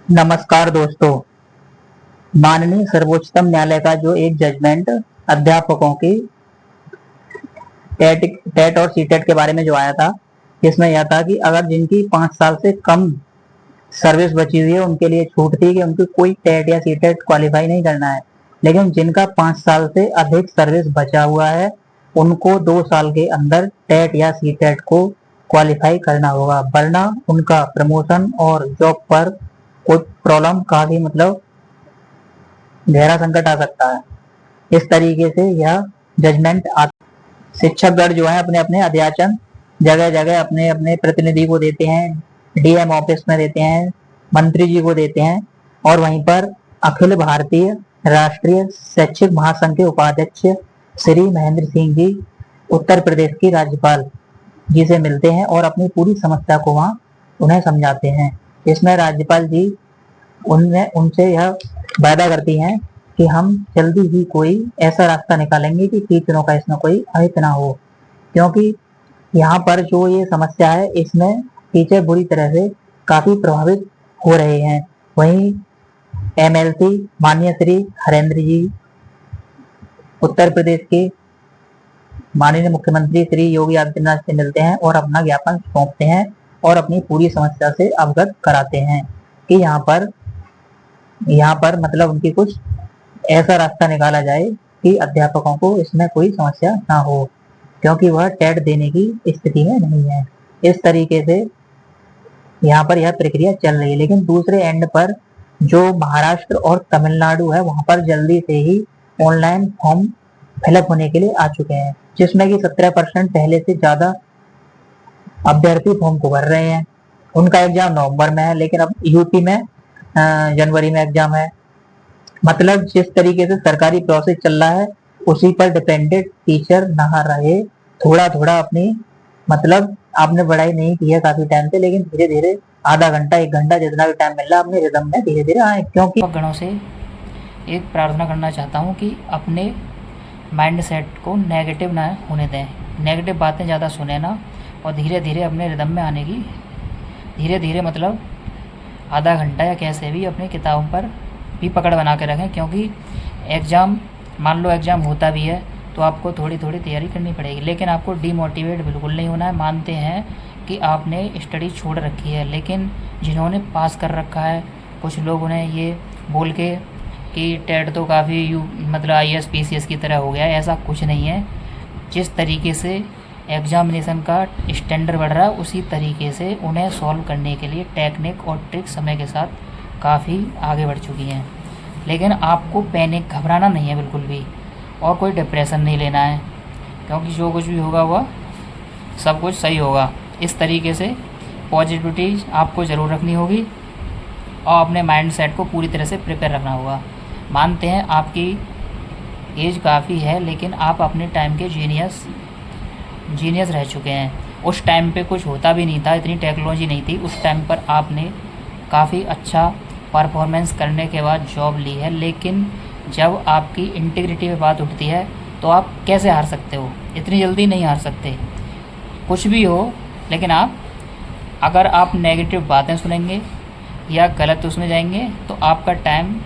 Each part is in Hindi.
नमस्कार दोस्तों। माननीय सर्वोच्चतम न्यायालय का जो एक जजमेंट अध्यापकों की टेट और सीटेट के बारे में जो आया था, इसमें यह था कि अगर जिनकी 5 साल से कम सर्विस बची हुई है उनके लिए छूट थी कि उनको कोई टेट या सीटेट क्वालिफाई नहीं करना है, लेकिन जिनका 5 साल से अधिक सर्विस बचा हुआ है उनको 2 साल के अंदर टेट या सीटेट को क्वालिफाई करना होगा, वरना उनका प्रमोशन और जॉब पर कोई प्रॉब्लम काफी गहरा संकट आ सकता है। इस तरीके से यह जजमेंट शिक्षकगण जो है अपने अपने अध्याचन जगह जगह अपने अपने प्रतिनिधि को देते हैं, डीएम ऑफिस में देते हैं, मंत्री जी को देते हैं, और वहीं पर अखिल भारतीय राष्ट्रीय शैक्षिक महासंघ के उपाध्यक्ष श्री महेंद्र सिंह जी उत्तर प्रदेश की राज्यपाल जी से मिलते हैं और अपनी पूरी समस्या को वहां उन्हें समझाते हैं। इसमें राज्यपाल जी उनसे यह वादा करती हैं कि हम जल्दी ही कोई ऐसा रास्ता निकालेंगे कि टीचरों का इसमें कोई अहित ना हो, क्योंकि यहाँ पर जो ये समस्या है इसमें टीचर बुरी तरह से काफी प्रभावित हो रहे हैं। वहीं एमएलसी माननीय श्री हरेंद्र जी उत्तर प्रदेश के माननीय मुख्यमंत्री श्री योगी आदित्यनाथ से मिलते हैं और अपना ज्ञापन सौंपते हैं और अपनी पूरी समस्या से अवगत कराते हैं कि यहाँ पर मतलब उनकी कुछ ऐसा रास्ता निकाला जाए कि अध्यापकों को इसमें कोई समस्या ना हो, क्योंकि वह टेट देने की स्थिति में नहीं है। इस तरीके से यहाँ पर यह प्रक्रिया चल रही है, लेकिन दूसरे एंड पर जो महाराष्ट्र और तमिलनाडु है वहां पर जल्दी से ही ऑनलाइन फॉर्म फिलअप होने के लिए आ चुके हैं, जिसमें कि 17% पहले से ज्यादा अभ्यर्थी फॉर्म को भर रहे हैं। उनका एग्जाम नवंबर में है, लेकिन अब यूपी में जनवरी में एग्जाम है। मतलब जिस तरीके से सरकारी प्रोसेस चल रहा है उसी पर डिपेंडेंट टीचर ना रहे, थोड़ा थोड़ा अपनी मतलब आपने पढ़ाई नहीं की है काफी टाइम से, लेकिन धीरे धीरे आधा घंटा 1 घंटा जितना भी टाइम मिल रहा है अपने रिदम में धीरे धीरे आए। क्योंकि गणों से एक प्रार्थना करना चाहता हूँ कि अपने माइंड सेट को नेगेटिव ना होने दें, नेगेटिव बातें ज़्यादा सुने ना, और धीरे धीरे अपने रिदम में आने की धीरे धीरे मतलब आधा घंटा या कैसे भी अपनी किताबों पर भी पकड़ बना के रखें, क्योंकि एग्ज़ाम मान लो एग्ज़ाम होता भी है तो आपको थोड़ी थोड़ी तैयारी करनी पड़ेगी, लेकिन आपको डीमोटिवेट बिल्कुल नहीं होना है। मानते हैं कि आपने स्टडी छोड़ रखी है, लेकिन जिन्होंने पास कर रखा है कुछ लोग उन्हें ये बोल के कि टेट तो काफ़ी मतलब IAS PCS की तरह हो गया है, ऐसा कुछ नहीं है। जिस तरीके से एग्जामिनेशन का स्टैंडर्ड बढ़ रहा है उसी तरीके से उन्हें सॉल्व करने के लिए टेक्निक और ट्रिक समय के साथ काफ़ी आगे बढ़ चुकी हैं। लेकिन आपको पैनिक घबराना नहीं है बिल्कुल भी, और कोई डिप्रेशन नहीं लेना है, क्योंकि जो कुछ भी होगा वह सब कुछ सही होगा। इस तरीके से पॉजिटिविटी आपको ज़रूर रखनी होगी और अपने माइंड सेट को पूरी तरह से प्रिपेयर रखना होगा। मानते हैं आपकी एज काफ़ी है, लेकिन आप अपने टाइम के जीनियस रह चुके हैं। उस टाइम पे कुछ होता भी नहीं था, इतनी टेक्नोलॉजी नहीं थी, उस टाइम पर आपने काफ़ी अच्छा परफॉर्मेंस करने के बाद जॉब ली है। लेकिन जब आपकी इंटीग्रिटी पे बात उठती है तो आप कैसे हार सकते हो? इतनी जल्दी नहीं हार सकते, कुछ भी हो। लेकिन अगर आप नेगेटिव बातें सुनेंगे या गलत उसमें जाएंगे तो आपका टाइम,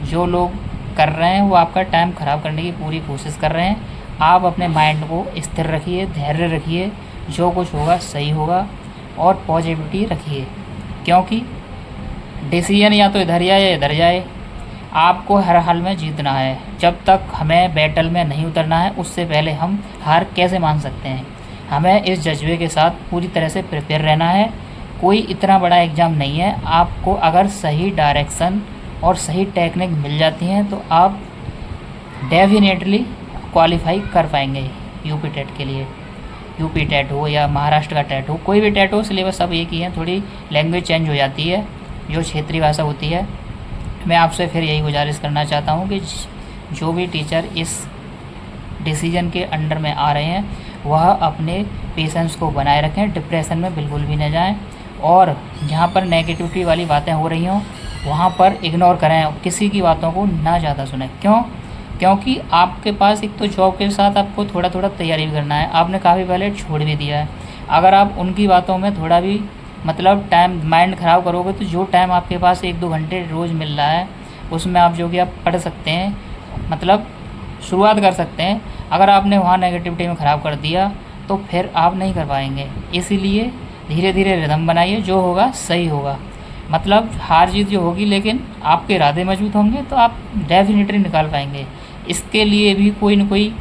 जो लोग कर रहे हैं वो आपका टाइम ख़राब करने की पूरी कोशिश कर रहे हैं। आप अपने माइंड को स्थिर रखिए, धैर्य रखिए, जो कुछ होगा सही होगा, और पॉजिटिविटी रखिए, क्योंकि डिसीजन या तो इधर जाए या इधर जाए, आपको हर हाल में जीतना है। जब तक हमें बैटल में नहीं उतरना है उससे पहले हम हार कैसे मान सकते हैं? हमें इस जज्बे के साथ पूरी तरह से प्रिपेयर रहना है। कोई इतना बड़ा एग्ज़ाम नहीं है, आपको अगर सही डायरेक्शन और सही टेक्निक मिल जाती हैं तो आप डेफिनेटली क्वालिफाई कर पाएंगे यूपी टेट के लिए। यूपी टेट हो या महाराष्ट्र का टेट हो, कोई भी टेट हो, सिलेबस सब एक ही है, थोड़ी लैंग्वेज चेंज हो जाती है जो क्षेत्रीय भाषा होती है। मैं आपसे फिर यही गुजारिश करना चाहता हूँ कि जो भी टीचर इस डिसीजन के अंडर में आ रहे हैं वह अपने पेशेंस को बनाए रखें, डिप्रेशन में बिल्कुल भी न जाएं, और जहाँ पर नेगेटिविटी वाली बातें हो रही हों वहाँ पर इग्नोर करें, किसी की बातों को ना ज़्यादा सुनें। क्योंकि आपके पास एक तो जॉब के साथ आपको थोड़ा थोड़ा तैयारी भी करना है, आपने काफ़ी पहले छोड़ भी दिया है। अगर आप उनकी बातों में थोड़ा भी मतलब टाइम माइंड ख़राब करोगे तो जो टाइम आपके पास 1-2 घंटे रोज़ मिल रहा है उसमें आप जो कि आप पढ़ सकते हैं, मतलब शुरुआत कर सकते हैं। अगर आपने वहाँ नेगेटिविटी में ख़राब कर दिया तो फिर आप नहीं कर पाएंगे। इसीलिए धीरे धीरे रिदम बनाइए, जो होगा सही होगा। मतलब हार जीत जो होगी, लेकिन आपके इरादे मजबूत होंगे तो आप डेफिनेटली निकाल पाएंगे। इसके लिए भी कोई न कोई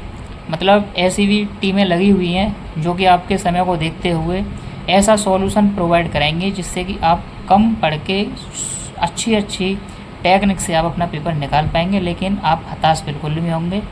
मतलब ऐसी भी टीमें लगी हुई हैं जो कि आपके समय को देखते हुए ऐसा सॉल्यूशन प्रोवाइड कराएंगे जिससे कि आप कम पढ़ के अच्छी टेक्निक से आप अपना पेपर निकाल पाएंगे, लेकिन आप हताश बिल्कुल नहीं होंगे।